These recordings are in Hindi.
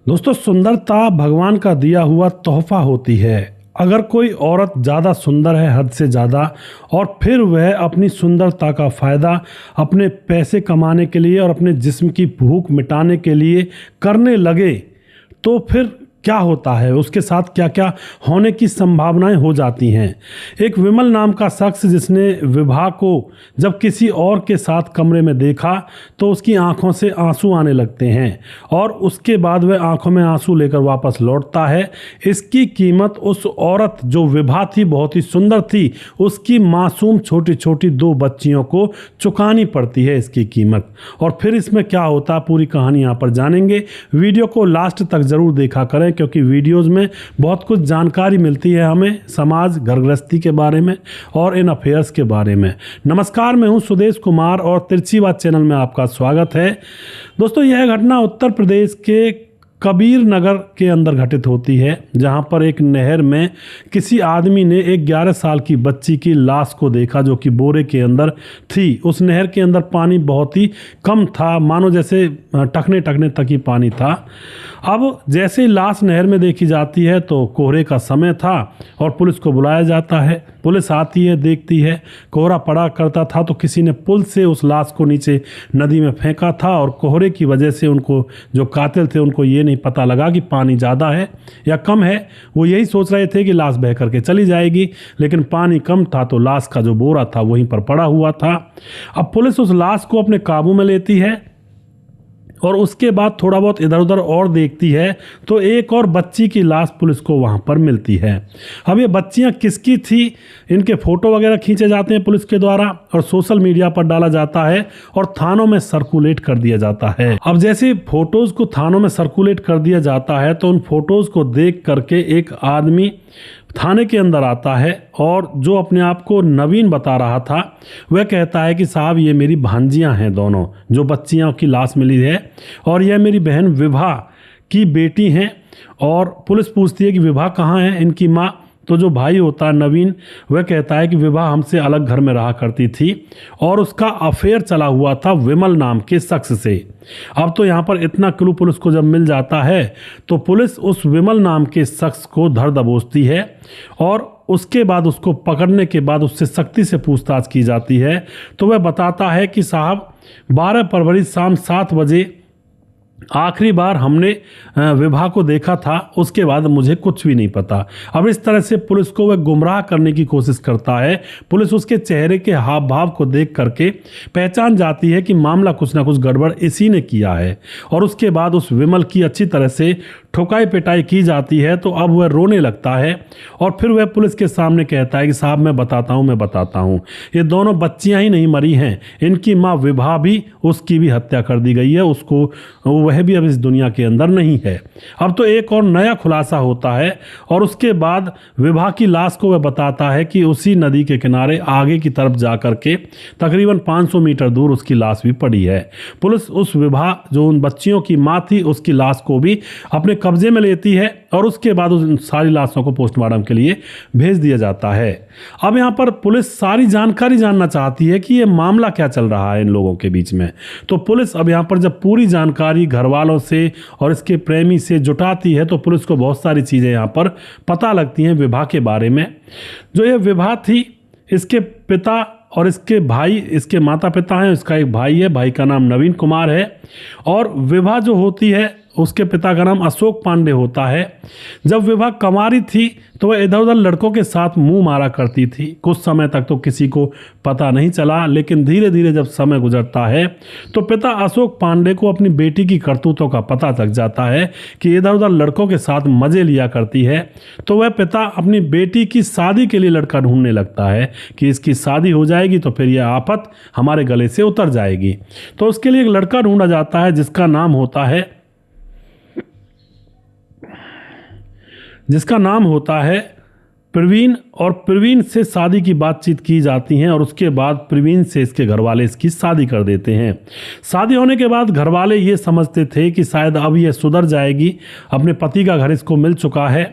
दोस्तों, सुंदरता भगवान का दिया हुआ तोहफा होती है। अगर कोई औरत ज़्यादा सुंदर है, हद से ज़्यादा, और फिर वह अपनी सुंदरता का फ़ायदा अपने पैसे कमाने के लिए और अपने जिस्म की भूख मिटाने के लिए करने लगे, तो फिर क्या होता है, उसके साथ क्या क्या होने की संभावनाएं हो जाती हैं। एक विमल नाम का शख्स, जिसने विभा को जब किसी और के साथ कमरे में देखा तो उसकी आंखों से आंसू आने लगते हैं और उसके बाद वह आंखों में आंसू लेकर वापस लौटता है। इसकी कीमत उस औरत जो विभा थी, बहुत ही सुंदर थी, उसकी मासूम छोटी छोटी 2 बच्चियों को चुकानी पड़ती है इसकी कीमत। और फिर इसमें क्या होता है, पूरी कहानी यहाँ पर जानेंगे। वीडियो को लास्ट तक ज़रूर देखा करें, क्योंकि वीडियोस में बहुत कुछ जानकारी मिलती है हमें समाज, घर गृहस्थी के बारे में और इन अफेयर्स के बारे में। नमस्कार, मैं हूं सुदेश कुमार और तिरछी बात चैनल में आपका स्वागत है। दोस्तों, यह घटना उत्तर प्रदेश के कबीर नगर के अंदर घटित होती है, जहां पर एक नहर में किसी आदमी ने एक 11 साल की बच्ची की लाश को देखा, जो कि बोरे के अंदर थी। उस नहर के अंदर पानी बहुत ही कम था, मानो जैसे टकने टकने तक ही पानी था। अब जैसे ही लाश नहर में देखी जाती है तो कोहरे का समय था और पुलिस को बुलाया जाता है। पुलिस आती है, देखती है, कोहरा पड़ा करता था तो किसी ने पुल से उस लाश को नीचे नदी में फेंका था और कोहरे की वजह से उनको, जो कातिल थे, उनको ये नहीं पता लगा कि पानी ज़्यादा है या कम है। वो यही सोच रहे थे कि लाश बह करके चली जाएगी, लेकिन पानी कम था तो लाश का जो बोरा था वहीं पर पड़ा हुआ था। अब पुलिस उस लाश को अपने काबू में लेती है और उसके बाद थोड़ा बहुत इधर उधर और देखती है तो एक और बच्ची की लाश पुलिस को वहाँ पर मिलती है। अब ये बच्चियाँ किसकी थी, इनके फ़ोटो वगैरह खींचे जाते हैं पुलिस के द्वारा और सोशल मीडिया पर डाला जाता है और थानों में सर्कुलेट कर दिया जाता है। अब जैसे फ़ोटोज़ को थानों में सर्कुलेट कर दिया जाता है तो उन फोटोज़ को देख करके एक आदमी थाने के अंदर आता है और जो अपने आप को नवीन बता रहा था, वह कहता है कि साहब, ये मेरी भांजियां हैं दोनों, जो बच्चियों की लाश मिली है, और यह मेरी बहन विभा की बेटी हैं। और पुलिस पूछती है कि विभा कहाँ है, इनकी माँ। तो जो भाई होता है नवीन, वह कहता है कि विभा हमसे अलग घर में रहा करती थी और उसका अफेयर चला हुआ था विमल नाम के शख्स से। अब तो यहाँ पर इतना क्लू पुलिस को जब मिल जाता है तो पुलिस उस विमल नाम के शख्स को धर दबोचती है और उसके बाद उसको पकड़ने के बाद उससे सख्ती से पूछताछ की जाती है। तो वह बताता है कि साहब, 12 फरवरी शाम 7 बजे आखिरी बार हमने विभा को देखा था, उसके बाद मुझे कुछ भी नहीं पता। अब इस तरह से पुलिस को वह गुमराह करने की कोशिश करता है। पुलिस उसके चेहरे के हाव भाव को देख करके पहचान जाती है कि मामला कुछ ना कुछ गड़बड़ इसी ने किया है। और उसके बाद उस विमल की अच्छी तरह से ठोकाई पिटाई की जाती है। तो अब वह रोने लगता है और फिर वह पुलिस के सामने कहता है कि साहब, मैं बताता हूँ, ये दोनों बच्चियाँ ही नहीं मरी हैं, इनकी माँ विभा भी, उसकी भी हत्या कर दी गई है, उसको, वह भी अब इस दुनिया के अंदर नहीं है। अब तो एक और नया खुलासा होता है और उसके बाद विभा की लाश को वह बताता है कि उसी नदी के किनारे आगे की तरफ जा करके तकरीबन 500 मीटर दूर उसकी लाश भी पड़ी है। पुलिस उस विभा, जो उन बच्चियों की माँ थी, उसकी लाश को भी अपने कब्जे में लेती है और उसके बाद उन सारी लाशों को पोस्टमार्टम के लिए भेज दिया जाता है। अब यहाँ पर पुलिस सारी जानकारी जानना चाहती है कि ये मामला क्या चल रहा है इन लोगों के बीच में। तो पुलिस अब यहाँ पर जब पूरी जानकारी घर वालों से और इसके प्रेमी से जुटाती है तो पुलिस को बहुत सारी चीज़ें यहाँ पर पता लगती हैं विभा के बारे में। जो ये विभा थी, इसके पिता और इसके भाई, इसके माता पिता हैं, इसका एक भाई है, भाई का नाम नवीन कुमार है। और विभा जो होती है, उसके पिता का नाम अशोक पांडे होता है। जब विभा कुंवारी थी तो वह इधर उधर लड़कों के साथ मुंह मारा करती थी। कुछ समय तक तो किसी को पता नहीं चला, लेकिन धीरे धीरे जब समय गुजरता है तो पिता अशोक पांडे को अपनी बेटी की करतूतों का पता लग जाता है कि इधर उधर लड़कों के साथ मजे लिया करती है। तो वह पिता अपनी बेटी की शादी के लिए लड़का ढूंढने लगता है कि इसकी शादी हो जाएगी तो फिर यह आफत हमारे गले से उतर जाएगी। तो उसके लिए एक लड़का ढूंढा जाता है जिसका नाम होता है प्रवीण, और प्रवीण से शादी की बातचीत की जाती है और उसके बाद प्रवीण से इसके घर वाले इसकी शादी कर देते हैं। शादी होने के बाद घर वाले ये समझते थे कि शायद अब ये सुधर जाएगी, अपने पति का घर इसको मिल चुका है।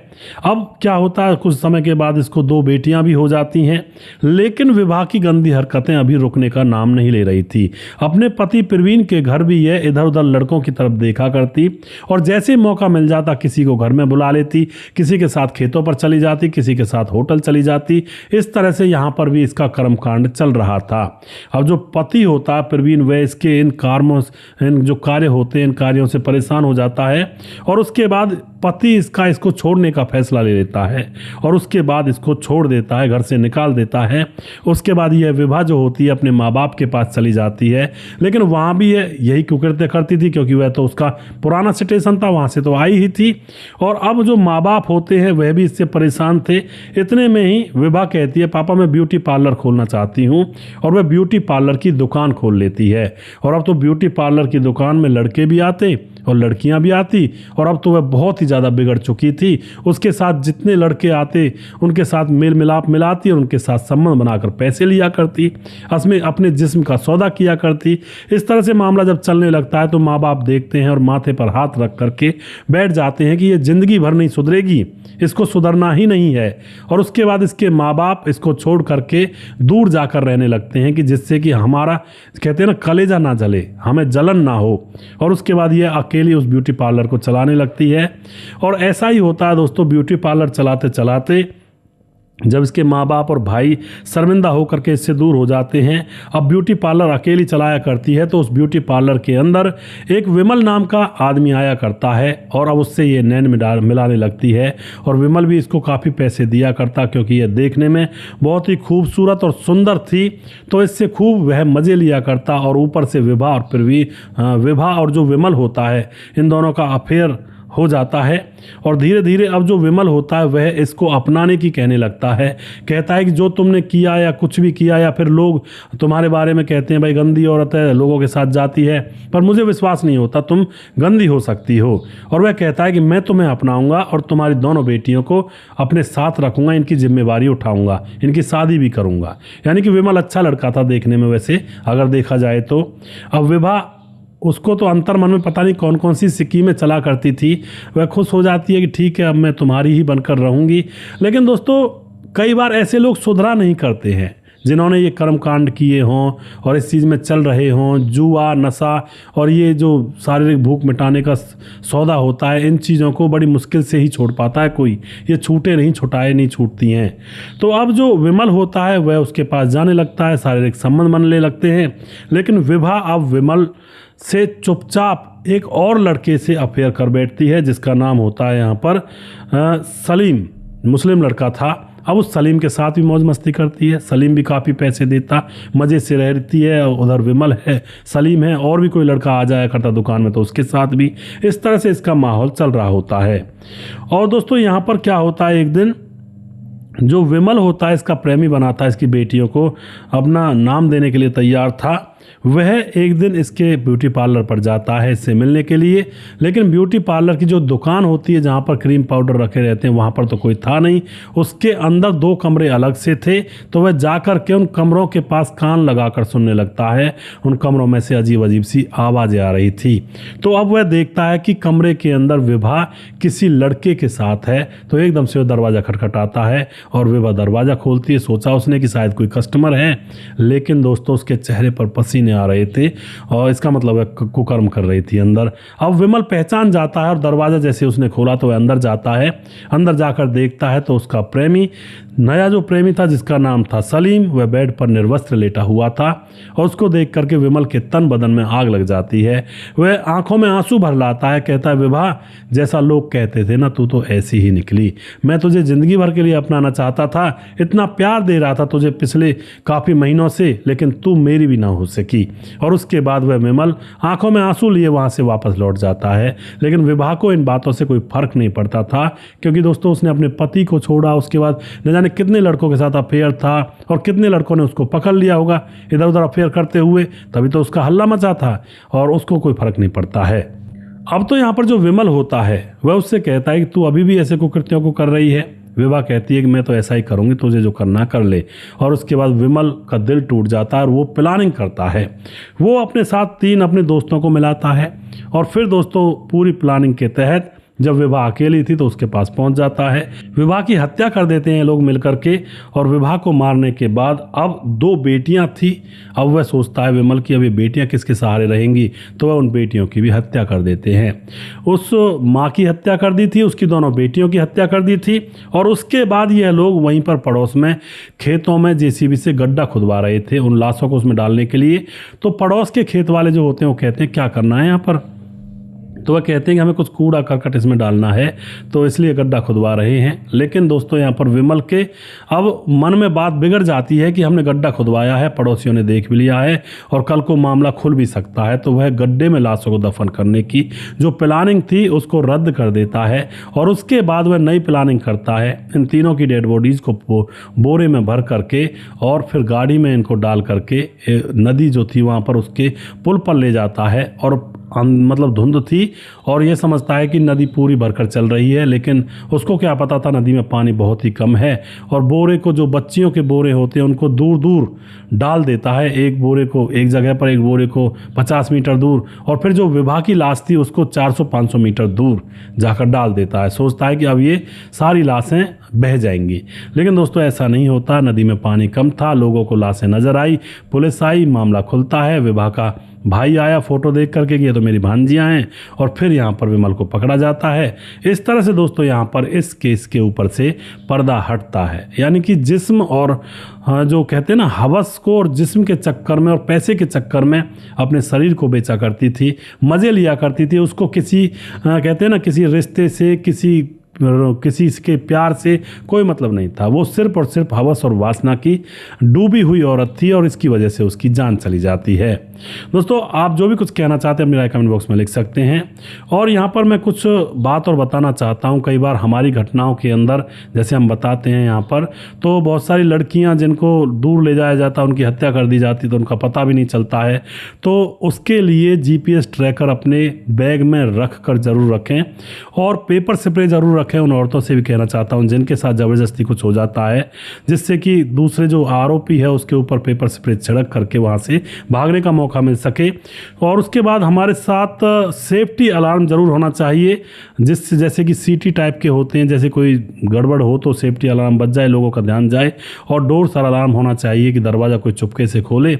अब क्या होता है, कुछ समय के बाद इसको 2 बेटियां भी हो जाती हैं, लेकिन विभा की गंदी हरकतें अभी रुकने का नाम नहीं ले रही थी। अपने पति प्रवीण के घर भी यह इधर उधर लड़कों की तरफ देखा करती और जैसे मौका मिल जाता किसी को घर में बुला लेती, किसी के साथ खेतों पर चली जाती, किसी के साथ होटल चली जाती। इस तरह से यहाँ पर भी इसका कर्मकांड चल रहा था। अब जो पति होता प्रवीण, वह इसके इन जो कार्य होते हैं, इन कार्यों से परेशान हो जाता है और उसके बाद पति इसको छोड़ने का फैसला ले लेता है और उसके बाद इसको छोड़ देता है, घर से निकाल देता है। उसके बाद यह विभा जो होती है अपने माँ बाप के पास चली जाती है, लेकिन वहाँ भी यही कुकृत्य करती थी क्योंकि वह तो उसका पुराना सिचुएशन था, वहाँ से तो आई ही थी। और अब जो माँ बाप होते हैं वह भी इससे परेशान थे। इतने में ही विभा कहती है, पापा मैं ब्यूटी पार्लर खोलना चाहती हूँ, और वह ब्यूटी पार्लर की दुकान खोल लेती है। और अब तो ब्यूटी पार्लर की दुकान में लड़के भी आते और लड़कियां भी आती, और अब तो वह बहुत ही ज़्यादा बिगड़ चुकी थी। उसके साथ जितने लड़के आते उनके साथ मेल मिलाप मिलाती और उनके साथ संबंध बनाकर पैसे लिया करती, उसमें अपने जिस्म का सौदा किया करती। इस तरह से मामला जब चलने लगता है तो माँ बाप देखते हैं और माथे पर हाथ रख करके बैठ जाते हैं कि ये ज़िंदगी भर नहीं सुधरेगी, इसको सुधरना ही नहीं है। और उसके बाद इसके माँ बाप इसको छोड़ करके दूर जाकर रहने लगते हैं कि जिससे कि हमारा, कहते हैं ना, कलेजा ना जले, हमें जलन ना हो। और उसके बाद ये अकेली उस ब्यूटी पार्लर को चलाने लगती है। और ऐसा ही होता है दोस्तों, ब्यूटी पार्लर चलाते चलाते जब इसके माँ बाप और भाई शर्मिंदा होकर के इससे दूर हो जाते हैं, अब ब्यूटी पार्लर अकेली चलाया करती है, तो उस ब्यूटी पार्लर के अंदर एक विमल नाम का आदमी आया करता है और अब उससे ये नैन मिलाने लगती है। और विमल भी इसको काफ़ी पैसे दिया करता क्योंकि ये देखने में बहुत ही खूबसूरत और सुंदर थी, तो इससे खूब वह मज़े लिया करता। और ऊपर से विभा और जो विमल होता है, इन दोनों का अफेयर हो जाता है। और धीरे धीरे अब जो विमल होता है वह इसको अपनाने की कहने लगता है। कहता है कि जो तुमने किया या कुछ भी किया, या फिर लोग तुम्हारे बारे में कहते हैं भाई गंदी औरत है, लोगों के साथ जाती है, पर मुझे विश्वास नहीं होता तुम गंदी हो सकती हो। और वह कहता है कि मैं तुम्हें अपनाऊंगा और तुम्हारी दोनों बेटियों को अपने साथ रखूंगा, इनकी जिम्मेवारी उठाऊंगा, इनकी शादी भी करूंगा। यानी कि विमल अच्छा लड़का था देखने में, वैसे अगर देखा जाए तो। अब विभा, उसको तो अंतर मन में पता नहीं कौन कौन सी स्कीमें चला करती थी। वह खुश हो जाती है कि ठीक है अब मैं तुम्हारी ही बनकर रहूँगी। लेकिन दोस्तों कई बार ऐसे लोग सुधरा नहीं करते हैं जिन्होंने ये कर्मकांड किए हों और इस चीज़ में चल रहे हों। जुआ, नशा और ये जो शारीरिक भूख मिटाने का सौदा होता है, इन चीज़ों को बड़ी मुश्किल से ही छोड़ पाता है कोई। ये छूटे नहीं, छुटाए नहीं छूटती हैं। तो अब जो विमल होता है वह उसके पास जाने लगता है, शारीरिक संबंध बनने लगते हैं। लेकिन विभा अब विमल से चुपचाप एक और लड़के से अफेयर कर बैठती है जिसका नाम होता है यहाँ पर सलीम, मुस्लिम लड़का था। अब उस सलीम के साथ भी मौज मस्ती करती है। सलीम भी काफ़ी पैसे देता, मज़े से रहती है। उधर विमल है, सलीम है, और भी कोई लड़का आ जाया करता दुकान में तो उसके साथ भी। इस तरह से इसका माहौल चल रहा होता है। और दोस्तों यहाँ पर क्या होता है, एक दिन जो विमल होता है इसका प्रेमी बनाता है, इसकी बेटियों को अपना नाम देने के लिए तैयार था। वह एक दिन इसके ब्यूटी पार्लर पर जाता है इससे मिलने के लिए, लेकिन ब्यूटी पार्लर की जो दुकान होती है जहाँ पर क्रीम पाउडर रखे रहते हैं वहाँ पर तो कोई था नहीं। उसके अंदर 2 कमरे अलग से थे, तो वह जाकर के उन कमरों के पास कान लगाकर सुनने लगता है। उन कमरों में से अजीब अजीब सी आवाज़ें आ रही थी। तो अब वह देखता है कि कमरे के अंदर विभा किसी लड़के के साथ है। तो एकदम से वह दरवाज़ा खटखटाता है और विभा दरवाज़ा खोलती है। सोचा उसने कि शायद कोई कस्टमर है, लेकिन दोस्तों उसके चेहरे पर पसीने आ रहे थे और इसका मतलब है कुकर्म कर रही थी अंदर। अब विमल पहचान जाता है और दरवाज़ा जैसे उसने खोला तो वह अंदर जाता है। अंदर जाकर देखता है तो उसका प्रेमी, नया जो प्रेमी था जिसका नाम था सलीम, वह बेड पर निर्वस्त्र लेटा हुआ था। और उसको देख करके विमल के तन बदन में आग लग जाती है। वह आंखों में आंसू भर लाता है, कहता है विभा, जैसा लोग कहते थे ना, तू तो ऐसी ही निकली। मैं तुझे ज़िंदगी भर के लिए अपनाना चाहता था, इतना प्यार दे रहा था तुझे पिछले काफ़ी महीनों से, लेकिन तू मेरी भी ना हो सकी। और उसके बाद वह विमल आंखों में आंसू लिए वहाँ से वापस लौट जाता है। लेकिन विभा को इन बातों से कोई फर्क नहीं पड़ता था, क्योंकि दोस्तों उसने अपने पति को छोड़ा, उसके बाद न जाने कितने लड़कों के साथ अफेयर था और कितने लड़कों ने उसको पकड़ लिया होगा इधर उधर अफेयर करते हुए, तभी तो उसका हल्ला मचा था और उसको कोई फर्क नहीं पड़ता है। अब तो यहाँ पर जो विमल होता है वह उससे कहता है कि तू अभी भी ऐसे कुकृत्यों को कर रही है, विभा कहती है कि मैं तो ऐसा ही करूँगी, तुझे जो करना कर ले। और उसके बाद विमल का दिल टूट जाता है और वो प्लानिंग करता है। वो अपने साथ 3 अपने दोस्तों को मिलाता है और फिर दोस्तों पूरी प्लानिंग के तहत जब विभा अकेली थी तो उसके पास पहुंच जाता है। विभा की हत्या कर देते हैं लोग मिलकर के। और विभा को मारने के बाद अब 2 बेटियां थी। अब वह सोचता है विमल की अब ये बेटियां किसके सहारे रहेंगी, तो वह उन बेटियों की भी हत्या कर देते हैं। उस माँ की हत्या कर दी थी, उसकी दोनों बेटियों की हत्या कर दी थी। और उसके बाद यह लोग वहीं पर पड़ोस में खेतों में जेसीबी से गड्ढा खुदवा रहे थे उन लाशों को उसमें डालने के लिए। तो पड़ोस के खेत वाले जो होते हैं वो कहते हैं क्या करना है यहाँ पर, तो वह कहते हैं कि हमें कुछ कूड़ा करकट इसमें डालना है, तो इसलिए गड्ढा खुदवा रहे हैं। लेकिन दोस्तों यहाँ पर विमल के अब मन में बात बिगड़ जाती है कि हमने गड्ढा खुदवाया है, पड़ोसियों ने देख भी लिया है और कल को मामला खुल भी सकता है। तो वह गड्ढे में लाशों को दफन करने की जो प्लानिंग थी उसको रद्द कर देता है और उसके बाद वह नई प्लानिंग करता है। इन तीनों की डेड बॉडीज़ को बोरे में भर करके और फिर गाड़ी में इनको डाल करके नदी जो थी वहाँ पर उसके पुल पर ले जाता है। और मतलब धुंध थी और ये समझता है कि नदी पूरी भरकर चल रही है, लेकिन उसको क्या पता था नदी में पानी बहुत ही कम है। और बोरे को, जो बच्चियों के बोरे होते हैं, उनको दूर दूर डाल देता है। एक बोरे को एक जगह पर, एक बोरे को 50 मीटर दूर, और फिर जो विभा की लाश थी उसको 400-500 मीटर दूर जाकर डाल देता है। सोचता है कि अब ये सारी लाशें बह जाएंगी, लेकिन दोस्तों ऐसा नहीं होता। नदी में पानी कम था, लोगों को लाशें नजर आई, पुलिस आई, मामला खुलता है। विभा का भाई आया फोटो देख करके कि ये तो मेरी भांजियाँ हैं, और फिर यहाँ पर विमल को पकड़ा जाता है। इस तरह से दोस्तों यहाँ पर इस केस के ऊपर से पर्दा हटता है। यानी कि जिस्म और जो कहते हैं ना हवस को, और जिस्म के चक्कर में और पैसे के चक्कर में अपने शरीर को बेचा करती थी, मज़े लिया करती थी। उसको किसी कहते हैं ना किसी रिश्ते से, किसी के प्यार से कोई मतलब नहीं था। वो सिर्फ और सिर्फ हवस और वासना की डूबी हुई औरत थी और इसकी वजह से उसकी जान चली जाती है। दोस्तों आप जो भी कुछ कहना चाहते हैं अपनी राय कमेंट बॉक्स में लिख सकते हैं। और यहाँ पर मैं कुछ बात और बताना चाहता हूँ। कई बार हमारी घटनाओं के अंदर जैसे हम बताते हैं यहाँ पर, तो बहुत सारी लड़कियाँ जिनको दूर ले जाया जाता, उनकी हत्या कर दी जाती, तो उनका पता भी नहीं चलता है। तो उसके लिए GPS ट्रैकर अपने बैग में रख कर ज़रूर रखें और पेपर स्प्रे ज़रूर रखें। उन औरतों से भी कहना चाहता हूं जिनके साथ ज़बरदस्ती कुछ हो जाता है, जिससे कि दूसरे जो आरोपी है उसके ऊपर पेपर स्प्रे छिड़क करके वहां से भागने का मौका मिल सके। और उसके बाद हमारे साथ सेफ्टी अलार्म ज़रूर होना चाहिए, जिससे जैसे कि सीटी टाइप के होते हैं, जैसे कोई गड़बड़ हो तो सेफ्टी अलार्म बज जाए, लोगों का ध्यान जाए। और डोर अलार्म होना चाहिए कि दरवाज़ा कोई चुपके से खोले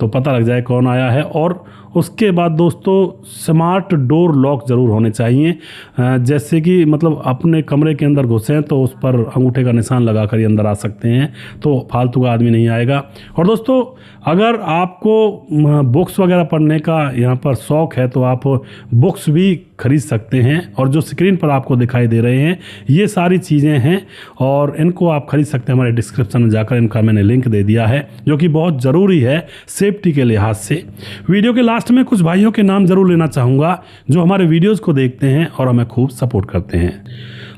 तो पता लग जाए कौन आया है। और उसके बाद दोस्तों स्मार्ट डोर लॉक ज़रूर होने चाहिए, जैसे कि मतलब अपने कमरे के अंदर घुसें तो उस पर अंगूठे का निशान लगा कर ही अंदर आ सकते हैं, तो फालतू का आदमी नहीं आएगा। और दोस्तों अगर आपको बुक्स वगैरह पढ़ने का यहाँ पर शौक़ है तो आप बुक्स भी खरीद सकते हैं। और जो स्क्रीन पर आपको दिखाई दे रहे हैं ये सारी चीज़ें हैं और इनको आप खरीद सकते हैं। हमारे डिस्क्रिप्शन में जाकर इनका मैंने लिंक दे दिया है, जो कि बहुत ज़रूरी है सेफ्टी के लिहाज से। वीडियो के लास्ट में कुछ भाइयों के नाम ज़रूर लेना चाहूँगा जो हमारे वीडियोज़ को देखते हैं और हमें खूब सपोर्ट करते हैं।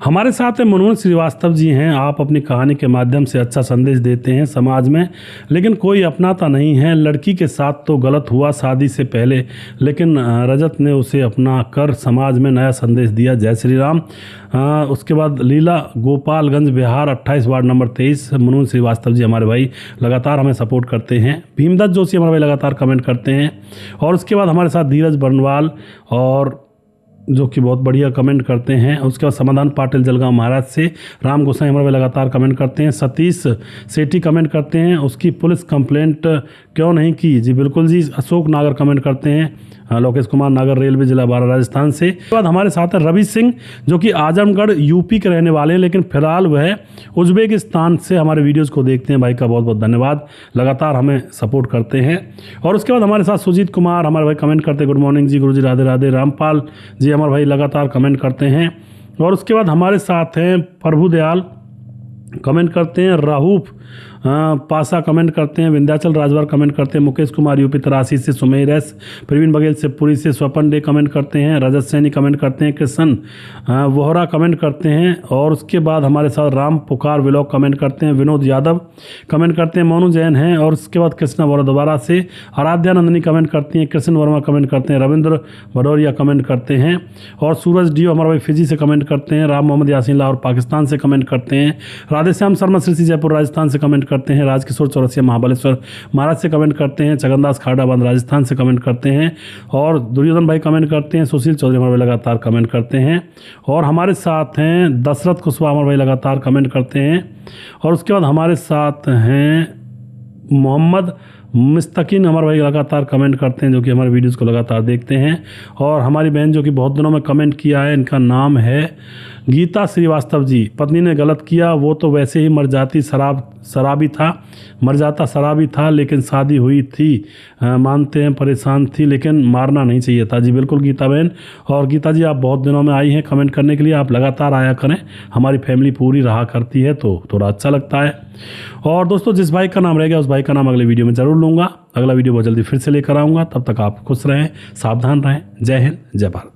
हमारे साथ है मनोज श्रीवास्तव जी हैं। आप अपनी कहानी के माध्यम से अच्छा संदेश देते हैं समाज में, लेकिन कोई अपनाता नहीं है। लड़की के साथ तो गलत हुआ शादी से पहले, लेकिन रजत ने उसे अपना कर समाज में नया संदेश दिया। जय श्री राम। उसके बाद लीला गोपालगंज बिहार 28 वार्ड नंबर 23। मनोज श्रीवास्तव जी हमारे भाई लगातार हमें सपोर्ट करते हैं। भीमदत्त जोशी हमारे भाई लगातार कमेंट करते हैं। और उसके बाद हमारे साथ धीरज बरनवाल और जो कि बहुत बढ़िया कमेंट करते हैं। उसके बाद समाधान पाटिल जलगांव महाराज से। राम गोसाई हमारे भाई लगातार कमेंट करते हैं। सतीश सेठी कमेंट करते हैं, उसकी पुलिस कंप्लेंट क्यों नहीं की? जी बिल्कुल जी। अशोक नागर कमेंट करते हैं। लोकेश कुमार नागर रेलवे जिला बारा राजस्थान से। उसके बाद हमारे साथ है रवि सिंह जो कि आजमगढ़ यूपी के रहने वाले हैं, लेकिन फिलहाल वह उज्बेकिस्तान से हमारे वीडियोस को देखते हैं। भाई का बहुत बहुत धन्यवाद, लगातार हमें सपोर्ट करते हैं। और उसके बाद हमारे साथ सुजीत कुमार हमारे भाई कमेंट करते हैं, गुड मॉर्निंग जी गुरु जी राधे राधे। रामपाल जी हमारे भाई लगातार कमेंट करते हैं। और उसके बाद हमारे साथ हैं प्रभु दयाल कमेंट करते हैं। राहूफ पासा कमेंट करते हैं। विंध्याचल राजवार कमेंट करते हैं। मुकेश कुमार यूपी तरासी से। सुमेर एस, प्रवीण बघेल से पुरी से। स्वपन डे कमेंट करते हैं। रजत सैनी कमेंट करते हैं। कृष्ण वोहरा कमेंट करते हैं। और उसके बाद हमारे साथ राम पुकार व्लॉग कमेंट करते हैं। विनोद यादव कमेंट करते हैं। मोनू जैन हैं। और उसके बाद कृष्णा वोहरा दोबारा से। आराध्या नंदनी कमेंट करती हैं। कृष्ण वर्मा कमेंट करते हैं। रविंद्र भदौरिया कमेंट करते हैं। और सूरज डियो हमारा भाई फिजी से कमेंट करते हैं। राम मोहम्मद यासीन लाहौर पाकिस्तान से कमेंट करते हैं। राधेश्याम शर्मा सिरसी जयपुर राजस्थान से कमेंट करते हैं। राजकिशोर चौरसिया महाबलेश्वर महाराज से कमेंट करते हैं। छगनदास खाडाबाद राजस्थान से कमेंट करते हैं। और दुर्योधन भाई कमेंट करते हैं। सुशील चौधरी हमारे भाई लगातार कमेंट करते हैं। और हमारे साथ हैं दशरथ कुशवाहा हमारे भाई लगातार कमेंट करते हैं। और उसके बाद हमारे साथ हैं मोहम्मद मुस्तकीन हमारे भाई लगातार कमेंट करते हैं, जो कि हमारे वीडियोज़ को लगातार देखते हैं। और हमारी बहन जो कि बहुत दिनों में कमेंट किया है, इनका नाम है गीता श्रीवास्तव जी। पत्नी ने गलत किया, वो तो वैसे ही मर जाता शराबी था, लेकिन शादी हुई थी, मानते हैं परेशान थी, लेकिन मारना नहीं चाहिए था। जी बिल्कुल गीता बहन। और गीता जी आप बहुत दिनों में आई हैं कमेंट करने के लिए, आप लगातार आया करें, हमारी फैमिली पूरी रहा करती है तो थोड़ा अच्छा लगता है। और दोस्तों जिस भाई का नाम रह गया उस भाई का नाम अगले वीडियो में ज़रूर लूँगा। अगला वीडियो बहुत जल्दी फिर से लेकर आऊँगा। तब तक आप खुश रहें, सावधान रहें। जय हिंद, जय भारत।